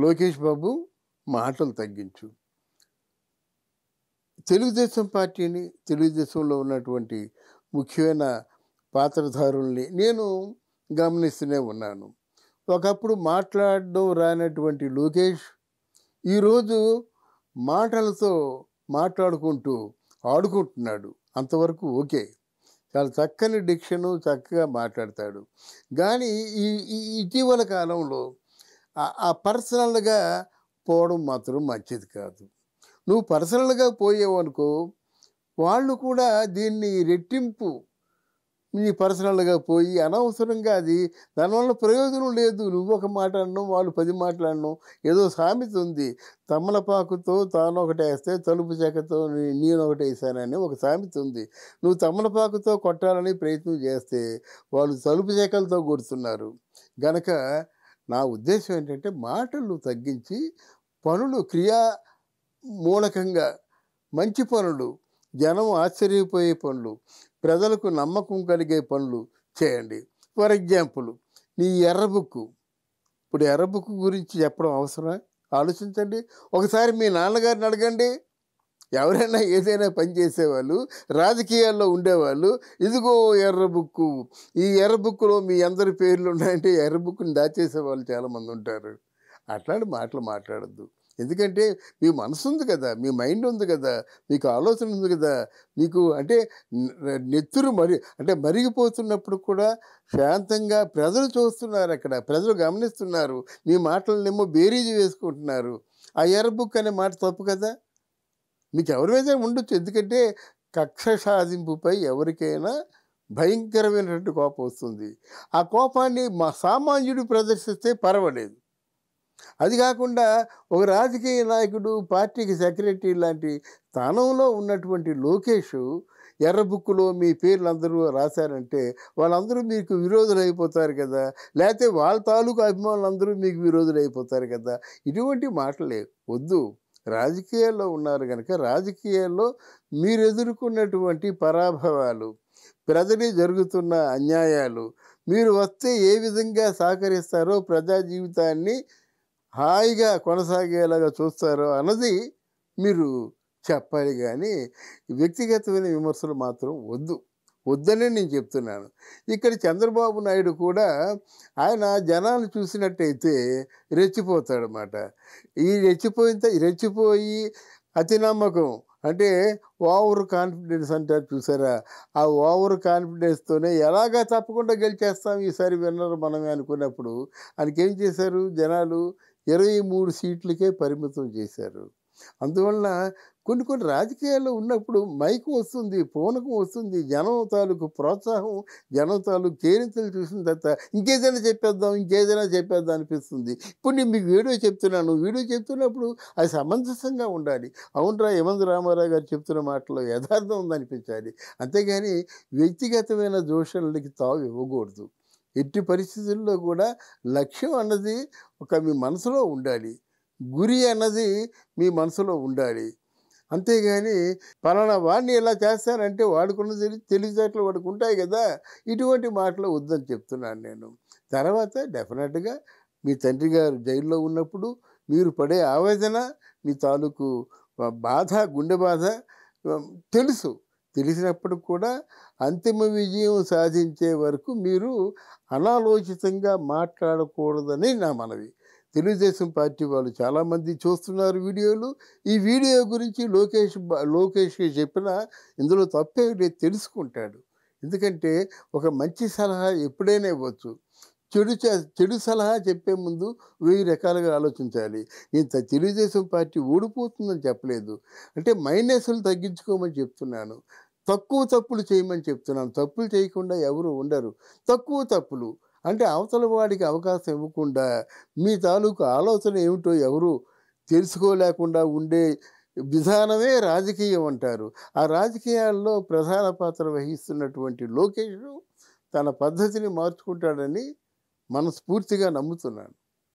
లోకేష్ బాబు మాటలు తగ్గించు. తెలుగుదేశం పార్టీని, తెలుగుదేశంలో ఉన్నటువంటి ముఖ్యమైన పాత్రధారుల్ని నేను గమనిస్తూనే ఉన్నాను. ఒకప్పుడు మాట్లాడడం రానటువంటి లోకేష్ ఈరోజు మాటలతో మాట్లాడుకుంటూ ఆడుకుంటున్నాడు. అంతవరకు ఓకే. చాలా చక్కని డిక్షను, చక్కగా మాట్లాడతాడు. కానీ ఈ ఈ ఇటీవల కాలంలో ఆ పర్సనల్‌గా పోవడం మాత్రం మంచిది కాదు. నువ్వు పర్సనల్‌గా పోయావనుకో, వాళ్ళు కూడా దీన్ని రెట్టింపు నీ పర్సనల్‌గా పోయి అనవసరంగా అది దానివల్ల ప్రయోజనం లేదు. నువ్వొక మాట అనడం, వాళ్ళు 10 మాటలు అనడం. ఏదో సామెత ఉంది. తమలపాకుతో తానొకటేస్తే తలుపు చెక్కతో నేనొకటేసానని ఒక సామెత ఉంది. నువ్వు తమలపాకుతో కొట్టాలని ప్రయత్నం చేస్తే వాళ్ళు తలుపు చెక్కలతో కొడుతున్నారు. గనక నా ఉద్దేశం ఏంటంటే మాటలు తగ్గించి పనులు మూలకంగా మంచి పనులు, జనం ఆశ్చర్యపోయే పనులు, ప్రజలకు నమ్మకం కలిగే పనులు చేయండి. ఫర్ ఎగ్జాంపుల్ నీ ఎర్ర బుక్కు. ఇప్పుడు ఎర్ర బుక్ గురించి చెప్పడం అవసరమా? ఆలోచించండి. ఒకసారి మీ నాన్నగారిని అడగండి. ఎవరైనా ఏదైనా పని చేసేవాళ్ళు, రాజకీయాల్లో ఉండేవాళ్ళు, ఇదిగో ఎర్ర బుక్కు, ఈ ఎర్ర బుక్కులో మీ అందరి పేర్లు ఉన్నాయంటే ఎర్ర బుక్కుని దాచేసేవాళ్ళు చాలామంది ఉంటారు. అట్లాంటి మాటలు మాట్లాడద్దు. ఎందుకంటే మీ మనసు ఉంది కదా, మీ మైండ్ ఉంది కదా, మీకు ఆలోచన ఉంది కదా, మీకు అంటే నెత్తురు అంటే మరిగిపోతున్నప్పుడు కూడా శాంతంగా ప్రజలు చూస్తున్నారు, అక్కడ ప్రజలు గమనిస్తున్నారు, మీ మాటలనేమో బేరీజు వేసుకుంటున్నారు. ఆ ఎర్ర బుక్ అనే మాట తప్పు కదా. మీకు ఎవరి మీద ఉండొచ్చు. ఎందుకంటే కక్ష సాధింపుపై ఎవరికైనా భయంకరమైనటువంటి కోపం వస్తుంది. ఆ కోపాన్ని సామాన్యుడు ప్రదర్శిస్తే పర్వాలేదు. అది కాకుండా ఒక రాజకీయ నాయకుడు, పార్టీకి సెక్రటరీ లాంటి స్థానంలో ఉన్నటువంటి లోకేష్ ఎర్ర బుక్కులో మీ పేర్లు అందరూ రాశారంటే వాళ్ళందరూ మీకు విరోధులు అయిపోతారు కదా, లేకపోతే వాళ్ళ తాలూకు అభిమానులు అందరూ మీకు విరోధులు అయిపోతారు కదా. ఇటువంటి మాటలే వద్దు. రాజకీయాల్లో ఉన్నారు కనుక రాజకీయాల్లో మీరు ఎదుర్కొన్నటువంటి పరాభవాలు, ప్రజలు జరుగుతున్న అన్యాయాలు, మీరు వస్తే ఏ విధంగా సహకరిస్తారో ప్రజా జీవితాన్ని హాయిగా కొనసాగేలాగా చూస్తారో అన్నది మీరు చెప్పాలి. కానీ వ్యక్తిగతమైన విమర్శలు మాత్రం వద్దనే నేను చెప్తున్నాను. ఇక్కడ చంద్రబాబు నాయుడు కూడా ఆయన జనాలు చూసినట్టయితే రెచ్చిపోతాడనమాట. ఈ రెచ్చిపోయి అతి నమ్మకం అంటే ఓవర్ కాన్ఫిడెన్స్ అంటారు చూసారా, ఆ ఓవర్ కాన్ఫిడెన్స్తోనే ఎలాగా తప్పకుండా గెలిచేస్తాం ఈసారి విన్నర్ మనమే అనుకున్నప్పుడు ఆయనకేం చేశారు, జనాలు 23 సీట్లకే పరిమితం చేశారు. అందువలన కొన్ని రాజకీయాల్లో ఉన్నప్పుడు మైకు వస్తుంది, పూనకం వస్తుంది, జనం తాలూకు ప్రోత్సాహం, జనం తాలూకు కేరింతలు చూసిన తర్వాత ఇంకేదైనా చెప్పేద్దాం అనిపిస్తుంది. ఇప్పుడు నేను మీకు వీడియో చెప్తున్నప్పుడు అది సమంజసంగా ఉండాలి. అవునరా యమంత్ రామారావు గారు చెప్తున్న మాటలో యథార్థం ఉందనిపించాలి. అంతేగాని వ్యక్తిగతమైన దోషాలకి తావు ఇవ్వకూడదు. ఎట్టి పరిస్థితుల్లో కూడా లక్ష్యం అన్నది మీ మనసులో ఉండాలి, గురి అన్నది మీ మనసులో ఉండాలి. అంతేగాని పలానా వాడిని ఇలా చేస్తానంటే వాడుకున్న తెలివితేటలు వాడికి ఉంటాయి కదా, ఇటువంటి మాటలు వద్దని చెప్తున్నాను నేను. తర్వాత డెఫినెట్గా మీ తండ్రి గారు జైల్లో ఉన్నప్పుడు మీరు పడే ఆవేదన, మీ తాలూకు బాధ, గుండె బాధ తెలిసినప్పుడు కూడా అంతిమ విజయం సాధించే వరకు మీరు అనాలోచితంగా మాట్లాడకూడదని నా మనవి. తెలుగుదేశం పార్టీ వాళ్ళు చాలామంది చూస్తున్నారు వీడియోలు. ఈ వీడియో గురించి లోకేష్కి చెప్పినా ఇందులో తప్పే లేదు, తెలుసుకుంటాడు. ఎందుకంటే ఒక మంచి సలహా ఎప్పుడైనా ఇవ్వచ్చు. చెడు సలహా చెప్పే ముందు 1000 రకాలుగా ఆలోచించాలి. నేను తెలుగుదేశం పార్టీ ఓడిపోతుందని చెప్పలేదు, అంటే మైనస్లు తగ్గించుకోమని చెప్తున్నాను. తక్కువ తప్పులు చేయమని చెప్తున్నాను. తప్పులు చేయకుండా ఎవరు ఉండరు. తక్కువ తప్పులు అంటే అవతల వాడికి అవకాశం ఇవ్వకుండా మీ తాలూకు ఆలోచన ఏమిటో ఎవరు తెలుసుకోలేకుండా ఉండే విధానమే రాజకీయం అంటారు. ఆ రాజకీయాల్లో ప్రధాన పాత్ర వహిస్తున్నటువంటి లోకేష్ తన పద్ధతిని మార్చుకుంటాడని మనస్ఫూర్తిగా నమ్ముతున్నాను.